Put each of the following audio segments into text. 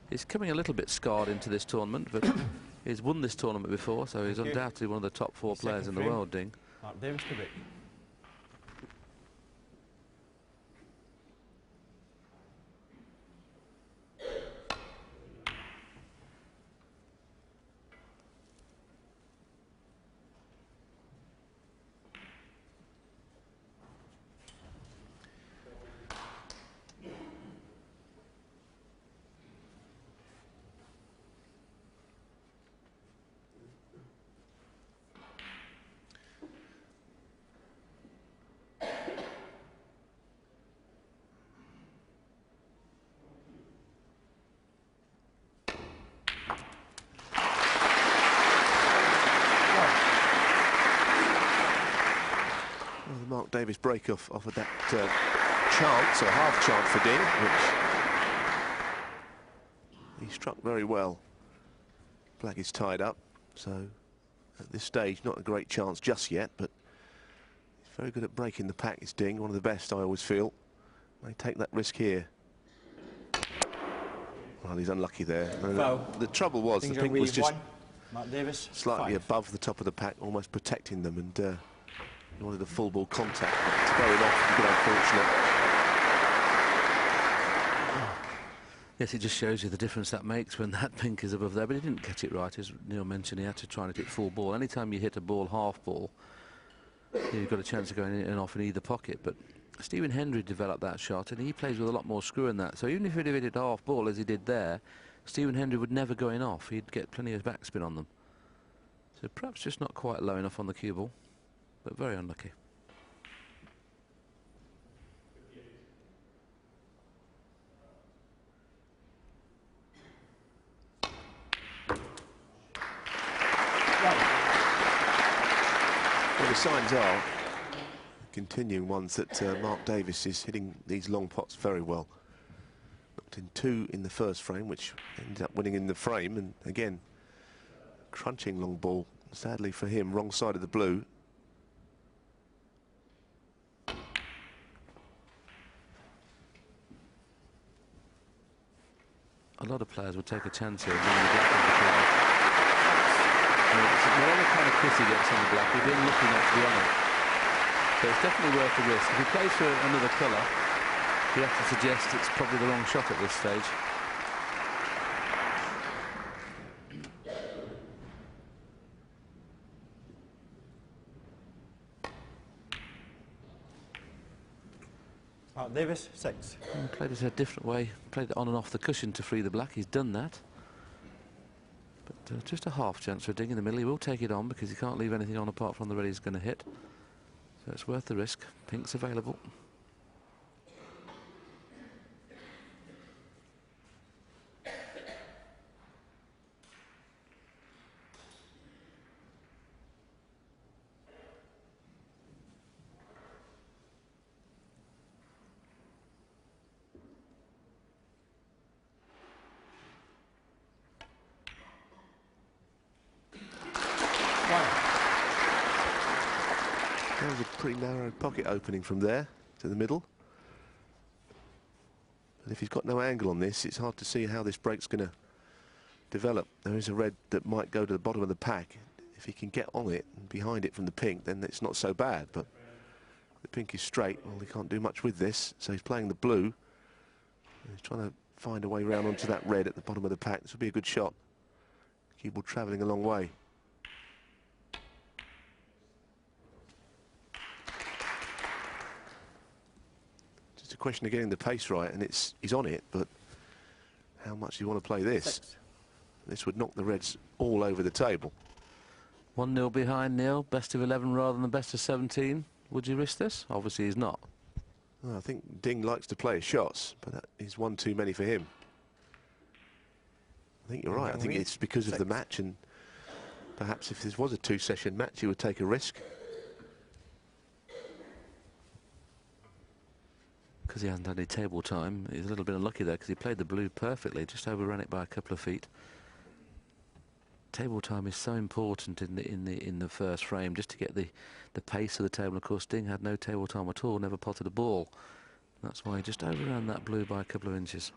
He's coming a little bit scarred into this tournament, but he's won this tournament before, so he's undoubtedly one of the top 4 players in the world, Ding. Mark Davis to break. Mark Davis break off of that chance, or half chance for Ding, which he struck very well. Black is tied up, so at this stage not a great chance just yet, but he's very good at breaking the pack, is Ding, one of the best I always feel. May take that risk here. Well, he's unlucky there. The trouble was the pink was just Mark Davis, slightly above the top of the pack, almost protecting them, and he wanted a full ball contact. To go it off, a bit unfortunate. Yes, it just shows you the difference that makes when that pink is above there, but he didn't catch it right. As Neil mentioned, he had to try and hit full ball. Anytime you hit a ball half ball, you've got a chance of going in and off in either pocket. But Stephen Hendry developed that shot, and he plays with a lot more screw in that. So even if he'd have hit it half ball, as he did there, Stephen Hendry would never go in off. He'd get plenty of backspin on them. So perhaps just not quite low enough on the cue ball, but very unlucky. Well, the signs are continuing ones that Mark Davis is hitting these long pots very well. Knocked in 2 in the first frame, which ended up winning in the frame, and again, crunching long ball. Sadly for him, wrong side of the blue. A lot of players would take a chance here. Whatever kind of kiss he gets on the black, he's been looking at to be on it. So it's definitely worth the risk. If he plays for another colour, you have to suggest it's probably the wrong shot at this stage. Mark Davis, 6. He played it a different way, played it on and off the cushion to free the black. He's done that. But just a half chance for a Ding in the middle. He will take it on because he can't leave anything on apart from the red he's going to hit. So it's worth the risk. Pink's available. That was a pretty narrow pocket opening from there to the middle. But if he's got no angle on this, it's hard to see how this break's going to develop. There is a red that might go to the bottom of the pack. If he can get on it and behind it from the pink, then it's not so bad. But the pink is straight. Well, he can't do much with this, so he's playing the blue. He's trying to find a way around onto that red at the bottom of the pack. This will be a good shot. Cue ball travelling a long way. It's a question of getting the pace right, and he's on it, but how much do you want to play this? 6. This would knock the reds all over the table. 1-0 behind, Neil. Best of 11 rather than best of 17. Would you risk this? Obviously he's not. Well, I think Ding likes to play his shots, but that is one too many for him. I think you're right. I think it's because of the match, and perhaps if this was a 2-session match, he would take a risk. Because he hasn't had any table time, he's a little bit unlucky there because he played the blue perfectly, just overran it by a couple of feet. Table time is so important in the first frame, just to get the pace of the table. Of course, Ding had no table time at all, never potted a ball. That's why he just overran that blue by a couple of inches.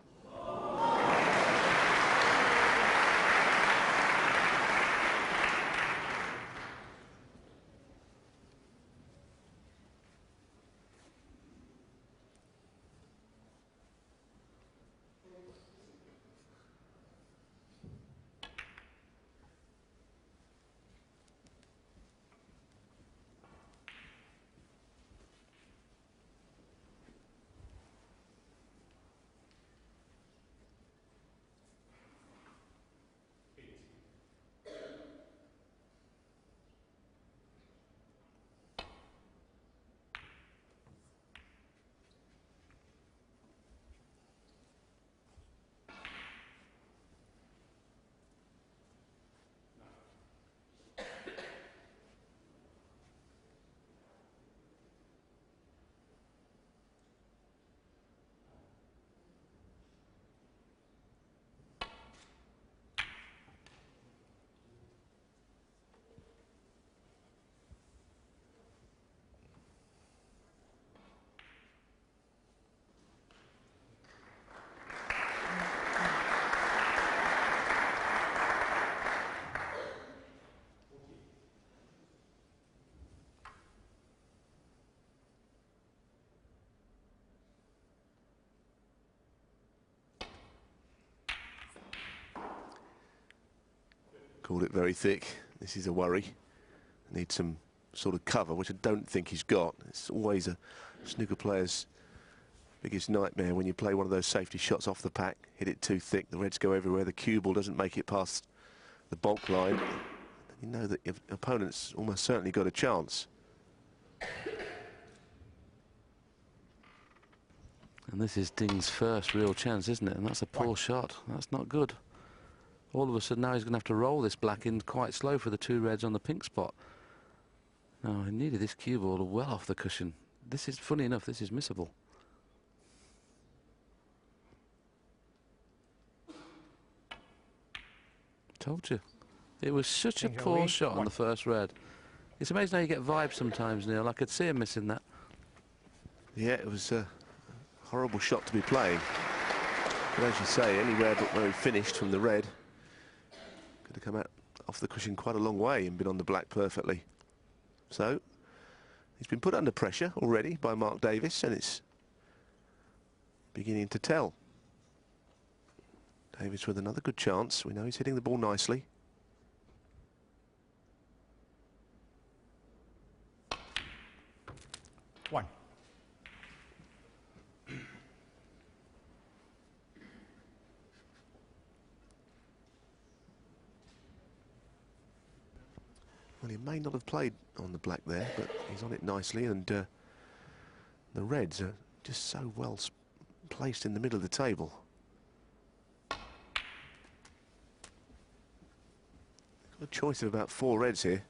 called it very thick. This is a worry. Needs some sort of cover, which I don't think he's got. It's always a snooker player's biggest nightmare when you play one of those safety shots off the pack, hit it too thick, the reds go everywhere, the cue ball doesn't make it past the bulk line. You know that your opponent's almost certainly got a chance. And this is Ding's first real chance, isn't it? And that's a poor shot. That's not good. All of a sudden now he's going to have to roll this black in quite slow for the two reds on the pink spot. Now, he needed this cue ball well off the cushion. This is, funny enough, this is missable. Told you. It was such a poor shot on the first red. It's amazing how you get vibes sometimes, Neil. I could see him missing that. Yeah, it was a horrible shot to be playing. But as you say, anywhere but where he finished from the red could have come out off the cushion quite a long way and been on the black perfectly. So he's been put under pressure already by Mark Davis, and it's beginning to tell. Davis with another good chance. We know he's hitting the ball nicely. One. Well, he may not have played on the black there, but he's on it nicely, and the reds are just so well placed in the middle of the table. Got a choice of about 4 reds here.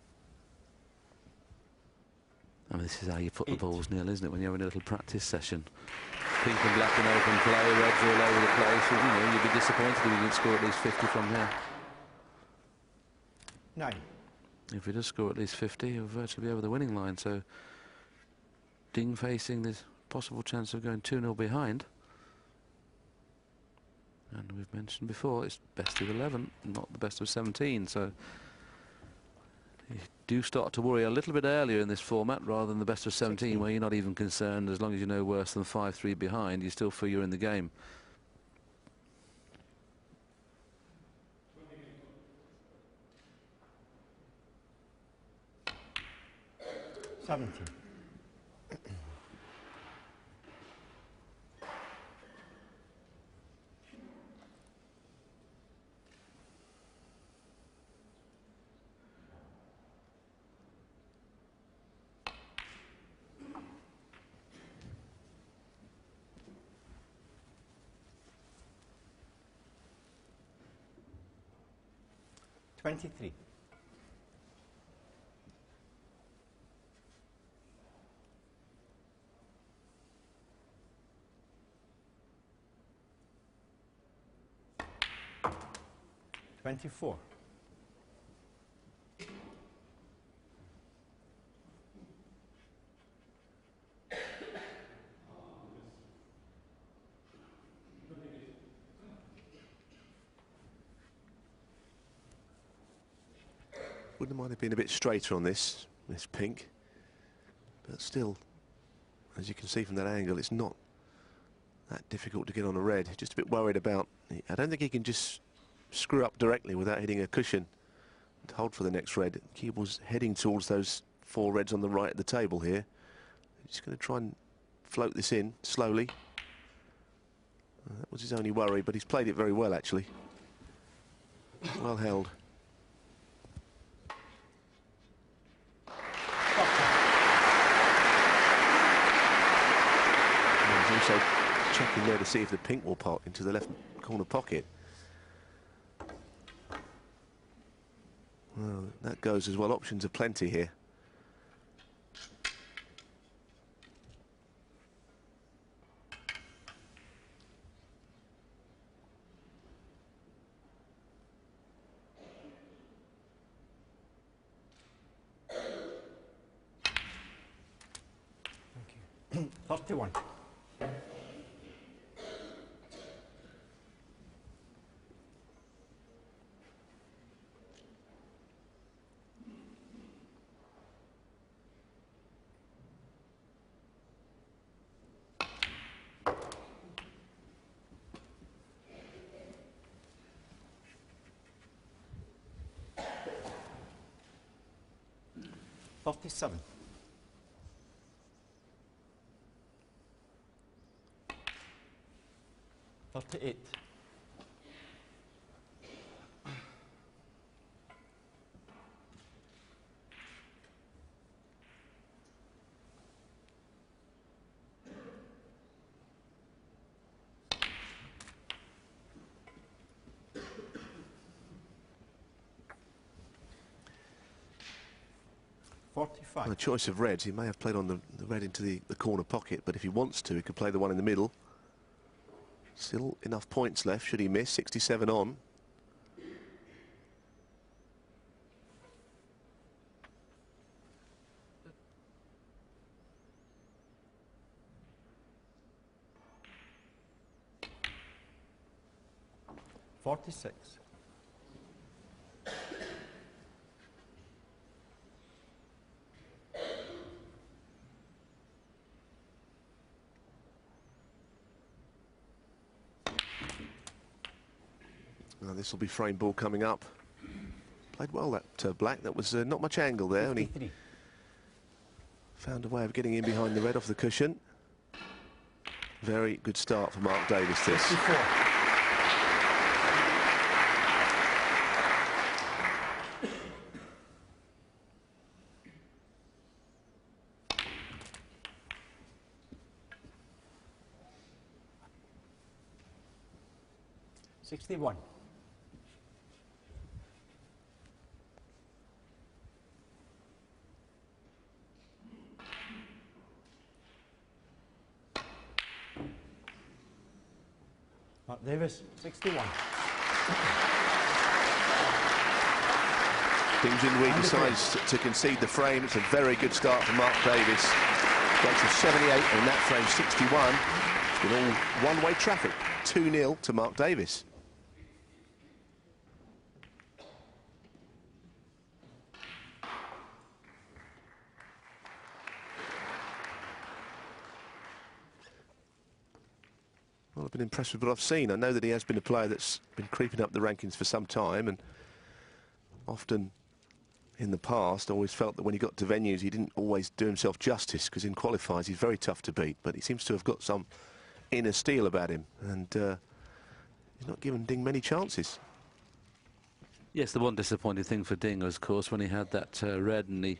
I mean, this is how you put the balls, Neil, isn't it, when you're in a little practice session? Pink and black and open play, reds all over the place. You know, you'd be disappointed if you didn't score at least 50 from here. 9. If he does score at least 50, he'll virtually be over the winning line. So Ding facing this possible chance of going 2-0 behind. And we've mentioned before, it's best of 11, not the best of 17. So you do start to worry a little bit earlier in this format rather than the best of 17, where you're not even concerned. As long as you know worse than 5-3 behind, you still feel you're in the game. Seventeen. Twenty-three. 24. 'Wouldn't mind it being a bit straighter on this pink, but still, as you can see from that angle, it's not that difficult to get on a red. Just a bit worried about, I don't think he can just screw up directly without hitting a cushion and hold for the next red. Cue ball's heading towards those 4 reds on the right of the table here. He's going to try and float this in slowly. That was his only worry, but he's played it very well, actually. Well held. He's also checking there to see if the pink will pop into the left corner pocket. Well, that goes as well. Options are plenty here. Thank you. 31. 37. 38. 45. Well, a choice of reds. He may have played on the red into the corner pocket, but if he wants to, he could play the one in the middle. Still enough points left, should he miss. 67 on. $46. Now this will be frame ball coming up. Played well that black. That was not much angle there. Only 53. found a way of getting in behind the red off the cushion. Very good start for Mark Davis this. 54. $61. Mark Davis, 61. Junhui decides to concede the frame. It's a very good start for Mark Davis. Breaks of 78 and that frame 61. It's been all one-way traffic. 2-0 to Mark Davis. Well, I've been impressed with what I've seen. I know that he has been a player that's been creeping up the rankings for some time, and often in the past I always felt that when he got to venues he didn't always do himself justice, because in qualifiers he's very tough to beat, but he seems to have got some inner steel about him, and he's not given Ding many chances. Yes, the one disappointing thing for Ding was, of course, when he had that red, and the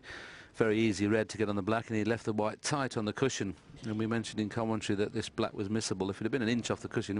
very easy red to get on the black, and he left the white tight on the cushion. And we mentioned in commentary that this black was missable. If it had been an inch off the cushion,